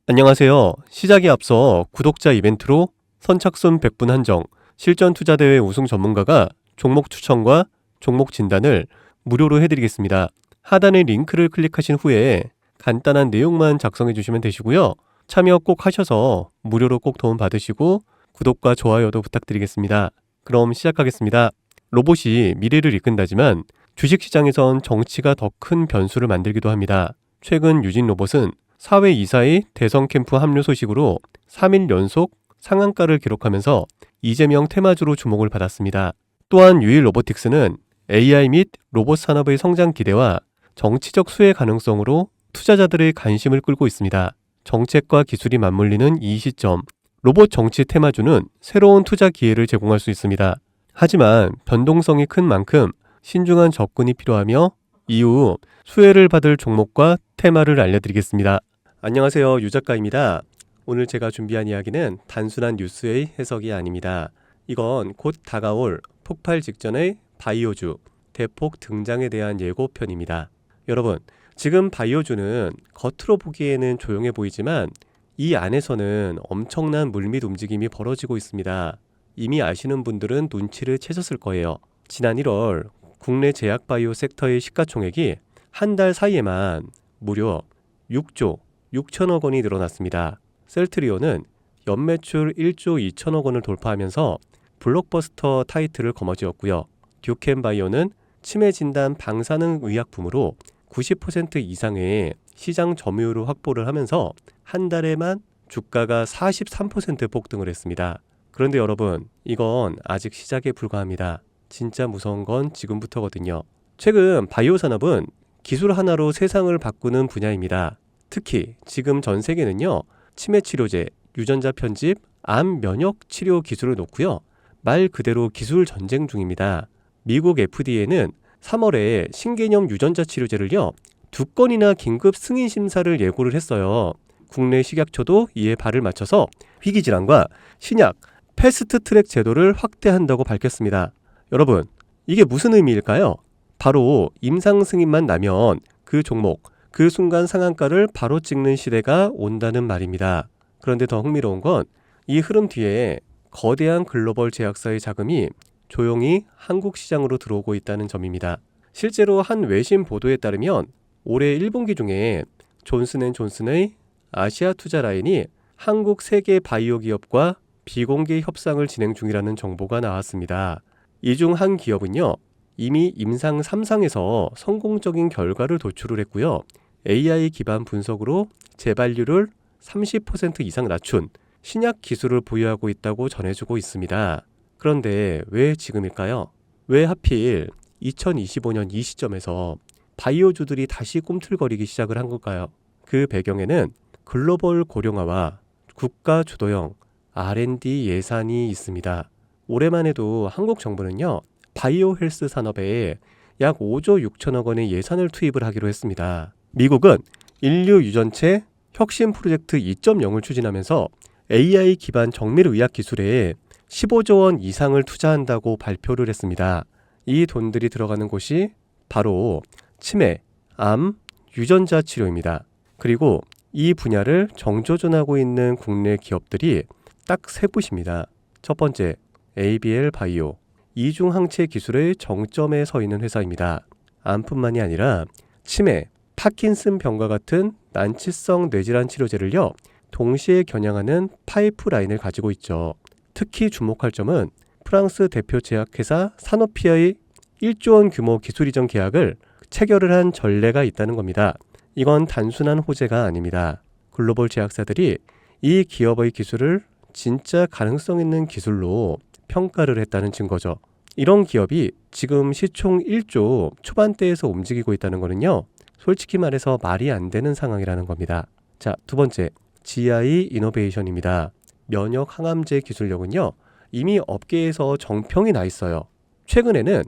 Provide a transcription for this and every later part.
안녕하세요. 시작에 앞서 구독자 이벤트로 선착순 100분 한정 실전 투자대회 우승 전문가가 종목 추천과 종목 진단을 무료로 해드리겠습니다. 하단의 링크를 클릭하신 후에 간단한 내용만 작성해 주시면 되시고요. 참여 꼭 하셔서 무료로 꼭 도움 받으시고 구독과 좋아요도 부탁드리겠습니다. 그럼 시작하겠습니다. 로봇이 미래를 이끈다지만 주식시장에선 정치가 더 큰 변수를 만들기도 합니다. 최근 유진 로봇은 사회 이사의 대선 캠프 합류 소식으로 3일 연속 상한가를 기록하면서 이재명 테마주로 주목을 받았습니다. 또한 유일 로보틱스는 AI 및 로봇 산업의 성장 기대와 정치적 수혜 가능성으로 투자자들의 관심을 끌고 있습니다. 정책과 기술이 맞물리는 이 시점, 로봇 정치 테마주는 새로운 투자 기회를 제공할 수 있습니다. 하지만 변동성이 큰 만큼 신중한 접근이 필요하며 이후 수혜를 받을 종목과 테마를 알려드리겠습니다. 안녕하세요, 유 작가입니다. 오늘 제가 준비한 이야기는 단순한 뉴스의 해석이 아닙니다. 이건 곧 다가올 폭발 직전의 바이오주, 대폭 등장에 대한 예고편입니다. 여러분, 지금 바이오주는 겉으로 보기에는 조용해 보이지만 이 안에서는 엄청난 물밑 움직임이 벌어지고 있습니다. 이미 아시는 분들은 눈치를 채셨을 거예요. 지난 1월 국내 제약바이오 섹터의 시가총액이 한 달 사이에만 무려 6조 6천억 원이 늘어났습니다. 셀트리온은 연매출 1조 2천억 원을 돌파하면서 블록버스터 타이틀을 거머쥐었고요. 듀켄바이오는 치매 진단 방사능 의약품으로 90% 이상의 시장 점유율을 확보를 하면서 한 달에만 주가가 43% 폭등을 했습니다. 그런데 여러분, 이건 아직 시작에 불과합니다. 진짜 무서운 건 지금부터거든요. 최근 바이오 산업은 기술 하나로 세상을 바꾸는 분야입니다. 특히 지금 전 세계는요, 치매 치료제, 유전자 편집, 암 면역 치료 기술을 놓고요, 말 그대로 기술 전쟁 중입니다. 미국 FDA는 3월에 신개념 유전자 치료제를요, 2건이나 긴급 승인 심사를 예고를 했어요. 국내 식약처도 이에 발을 맞춰서 희귀질환과 신약 패스트 트랙 제도를 확대한다고 밝혔습니다. 여러분, 이게 무슨 의미일까요? 바로 임상 승인만 나면 그 종목, 그 순간 상한가를 바로 찍는 시대가 온다는 말입니다. 그런데 더 흥미로운 건 이 흐름 뒤에 거대한 글로벌 제약사의 자금이 조용히 한국 시장으로 들어오고 있다는 점입니다. 실제로 한 외신 보도에 따르면 올해 1분기 중에 존슨앤존슨의 아시아 투자 라인이 한국 세계 바이오 기업과 비공개 협상을 진행 중이라는 정보가 나왔습니다. 이 중 한 기업은요, 이미 임상 3상에서 성공적인 결과를 도출을 했고요. AI 기반 분석으로 재발률을 30% 이상 낮춘 신약 기술을 보유하고 있다고 전해주고 있습니다. 그런데 왜 지금일까요? 왜 하필 2025년 이 시점에서 바이오주들이 다시 꿈틀거리기 시작을 한 걸까요? 그 배경에는 글로벌 고령화와 국가 주도형 R&D 예산이 있습니다. 올해만 해도 한국 정부는요, 바이오 헬스 산업에 약 5조 6천억 원의 예산을 투입을 하기로 했습니다. 미국은 인류 유전체 혁신 프로젝트 2.0을 추진하면서 AI 기반 정밀 의학 기술에 15조 원 이상을 투자한다고 발표를 했습니다. 이 돈들이 들어가는 곳이 바로 치매, 암, 유전자 치료입니다. 그리고 이 분야를 정조준하고 있는 국내 기업들이 딱 세 곳입니다. 첫 번째, ABL 바이오, 이중 항체 기술의 정점에 서 있는 회사입니다. 암뿐만이 아니라 치매, 파킨슨 병과 같은 난치성 뇌질환 치료제를요, 동시에 겨냥하는 파이프라인을 가지고 있죠. 특히 주목할 점은 프랑스 대표 제약회사 사노피의 1조 원 규모 기술 이전 계약을 체결을 한 전례가 있다는 겁니다. 이건 단순한 호재가 아닙니다. 글로벌 제약사들이 이 기업의 기술을 진짜 가능성 있는 기술로 평가를 했다는 증거죠. 이런 기업이 지금 시총 1조 초반대에서 움직이고 있다는 거는요, 솔직히 말해서 말이 안 되는 상황이라는 겁니다. 자, 두 번째, GI 이노베이션입니다. 면역 항암제 기술력은요, 이미 업계에서 정평이 나 있어요. 최근에는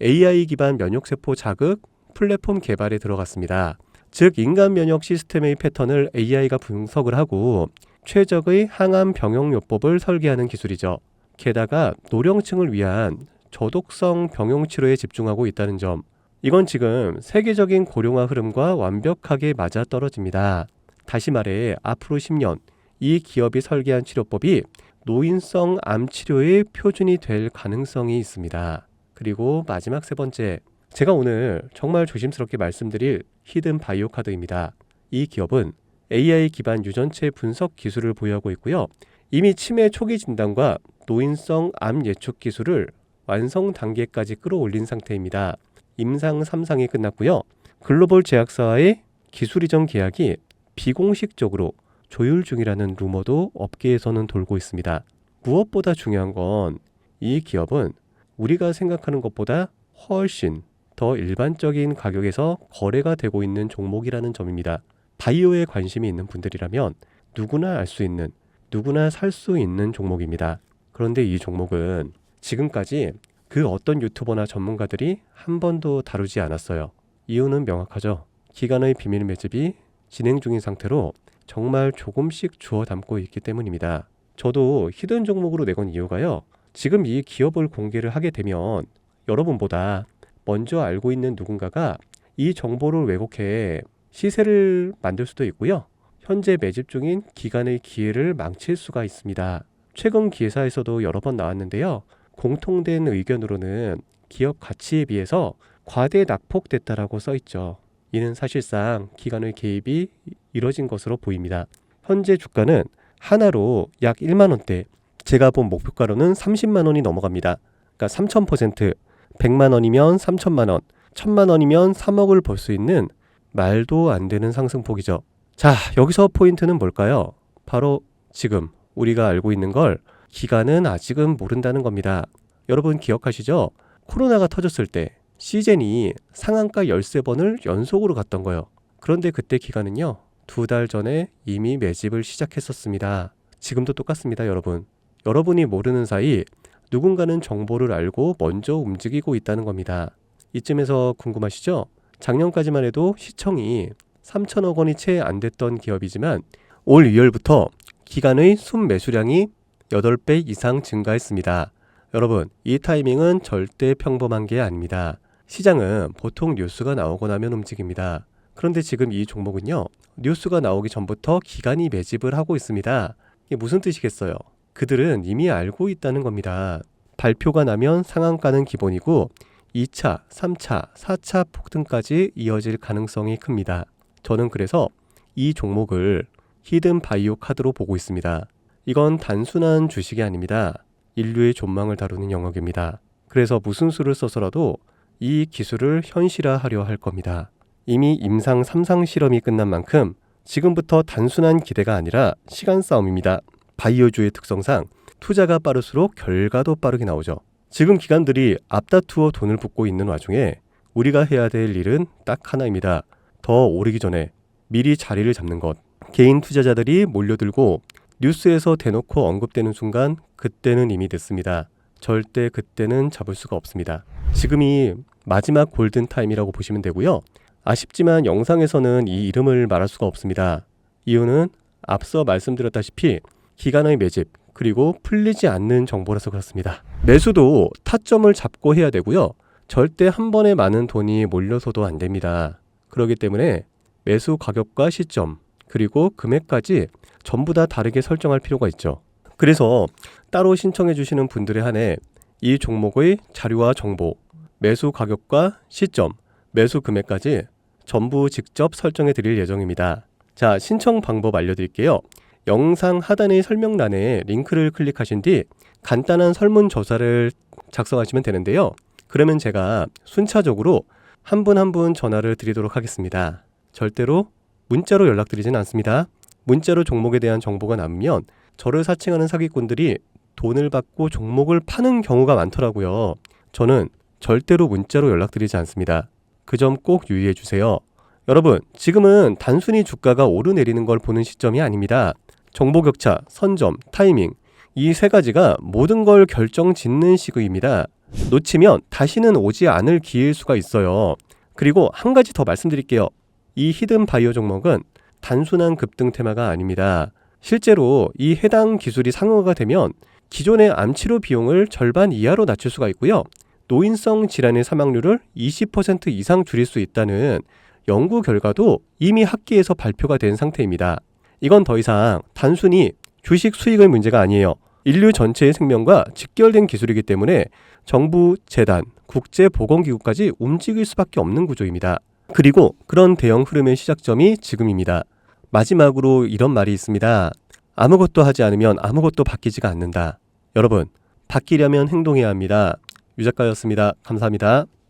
AI 기반 면역세포 자극 플랫폼 개발에 들어갔습니다. 즉, 인간 면역 시스템의 패턴을 AI가 분석을 하고 최적의 항암 병용요법을 설계하는 기술이죠. 게다가 노령층을 위한 저독성 병용 치료에 집중하고 있다는 점, 이건 지금 세계적인 고령화 흐름과 완벽하게 맞아떨어집니다. 다시 말해 앞으로 10년 이 기업이 설계한 치료법이 노인성 암 치료의 표준이 될 가능성이 있습니다. 그리고 마지막 세 번째, 제가 오늘 정말 조심스럽게 말씀드릴 히든 바이오 카드입니다. 이 기업은 AI 기반 유전체 분석 기술을 보유하고 있고요. 이미 치매 초기 진단과 노인성 암 예측 기술을 완성 단계까지 끌어올린 상태입니다. 임상 3상이 끝났고요. 글로벌 제약사와의 기술 이전 계약이 비공식적으로 조율 중이라는 루머도 업계에서는 돌고 있습니다. 무엇보다 중요한 건 이 기업은 우리가 생각하는 것보다 훨씬 더 일반적인 가격에서 거래가 되고 있는 종목이라는 점입니다. 바이오에 관심이 있는 분들이라면 누구나 알 수 있는, 누구나 살 수 있는 종목입니다. 그런데 이 종목은 지금까지 그 어떤 유튜버나 전문가들이 한 번도 다루지 않았어요. 이유는 명확하죠. 기관의 비밀 매집이 진행 중인 상태로 정말 조금씩 주워 담고 있기 때문입니다. 저도 히든 종목으로 내건 이유가요. 지금 이 기업을 공개를 하게 되면 여러분보다 먼저 알고 있는 누군가가 이 정보를 왜곡해 시세를 만들 수도 있고요. 현재 매집 중인 기관의 기회를 망칠 수가 있습니다. 최근 기사에서도 여러 번 나왔는데요. 공통된 의견으로는 기업 가치에 비해서 과대 낙폭됐다라고 써있죠. 이는 사실상 기관의 개입이 이뤄진 것으로 보입니다. 현재 주가는 하나로 약 1만 원대, 제가 본 목표가로는 30만 원이 넘어갑니다. 그러니까 3000%, 100만 원이면 3천만 원, 1000만 원이면 3억을 벌 수 있는 말도 안 되는 상승폭이죠. 자, 여기서 포인트는 뭘까요? 바로 지금 우리가 알고 있는 걸 기관은 아직은 모른다는 겁니다. 여러분 기억하시죠? 코로나가 터졌을 때 시젠이 상한가 13번을 연속으로 갔던 거예요. 그런데 그때 기관은요, 2달 전에 이미 매집을 시작했었습니다. 지금도 똑같습니다, 여러분. 여러분이 모르는 사이 누군가는 정보를 알고 먼저 움직이고 있다는 겁니다. 이쯤에서 궁금하시죠? 작년까지만 해도 시청이 3천억 원이 채 안 됐던 기업이지만 올 2월부터 기관의 순매수량이 8배 이상 증가했습니다. 여러분, 이 타이밍은 절대 평범한 게 아닙니다. 시장은 보통 뉴스가 나오고 나면 움직입니다. 그런데 지금 이 종목은요, 뉴스가 나오기 전부터 기관이 매집을 하고 있습니다. 이게 무슨 뜻이겠어요? 그들은 이미 알고 있다는 겁니다. 발표가 나면 상한가는 기본이고 2차, 3차, 4차 폭등까지 이어질 가능성이 큽니다. 저는 그래서 이 종목을 히든 바이오 카드로 보고 있습니다. 이건 단순한 주식이 아닙니다. 인류의 존망을 다루는 영역입니다. 그래서 무슨 수를 써서라도 이 기술을 현실화하려 할 겁니다. 이미 임상 3상 실험이 끝난 만큼 지금부터 단순한 기대가 아니라 시간 싸움입니다. 바이오주의 특성상 투자가 빠를수록 결과도 빠르게 나오죠. 지금 기관들이 앞다투어 돈을 붓고 있는 와중에 우리가 해야 될 일은 딱 하나입니다. 더 오르기 전에 미리 자리를 잡는 것. 개인 투자자들이 몰려들고 뉴스에서 대놓고 언급되는 순간 그때는 이미 늦습니다. 절대 그때는 잡을 수가 없습니다. 지금이 마지막 골든타임이라고 보시면 되고요. 아쉽지만 영상에서는 이 이름을 말할 수가 없습니다. 이유는 앞서 말씀드렸다시피 기관의 매집 그리고 풀리지 않는 정보라서 그렇습니다. 매수도 타점을 잡고 해야 되고요. 절대 한 번에 많은 돈이 몰려서도 안 됩니다. 그렇기 때문에 매수 가격과 시점 그리고 금액까지 전부 다 다르게 설정할 필요가 있죠. 그래서 따로 신청해 주시는 분들에 한해 이 종목의 자료와 정보, 매수 가격과 시점, 매수 금액까지 전부 직접 설정해 드릴 예정입니다. 자, 신청 방법 알려드릴게요. 영상 하단의 설명란에 링크를 클릭하신 뒤 간단한 설문조사를 작성하시면 되는데요. 그러면 제가 순차적으로 한 분 한 분 전화를 드리도록 하겠습니다. 절대로 문자로 연락드리진 않습니다. 문자로 종목에 대한 정보가 남으면 저를 사칭하는 사기꾼들이 돈을 받고 종목을 파는 경우가 많더라고요. 저는 절대로 문자로 연락드리지 않습니다. 그 점 꼭 유의해 주세요. 여러분, 지금은 단순히 주가가 오르내리는 걸 보는 시점이 아닙니다. 정보 격차, 선점, 타이밍 이 세 가지가 모든 걸 결정짓는 시기입니다. 놓치면 다시는 오지 않을 기회일 수가 있어요. 그리고 한 가지 더 말씀드릴게요. 이 히든 바이오 종목은 단순한 급등 테마가 아닙니다. 실제로 이 해당 기술이 상용화가 되면 기존의 암치료 비용을 절반 이하로 낮출 수가 있고요. 노인성 질환의 사망률을 20% 이상 줄일 수 있다는 연구 결과도 이미 학계에서 발표가 된 상태입니다. 이건 더 이상 단순히 주식 수익의 문제가 아니에요. 인류 전체의 생명과 직결된 기술이기 때문에 정부, 재단, 국제보건기구까지 움직일 수밖에 없는 구조입니다. 그리고 그런 대형 흐름의 시작점이 지금입니다. 마지막으로 이런 말이 있습니다. 아무것도 하지 않으면 아무것도 바뀌지가 않는다. 여러분, 바뀌려면 행동해야 합니다. 유 작가였습니다. 감사합니다.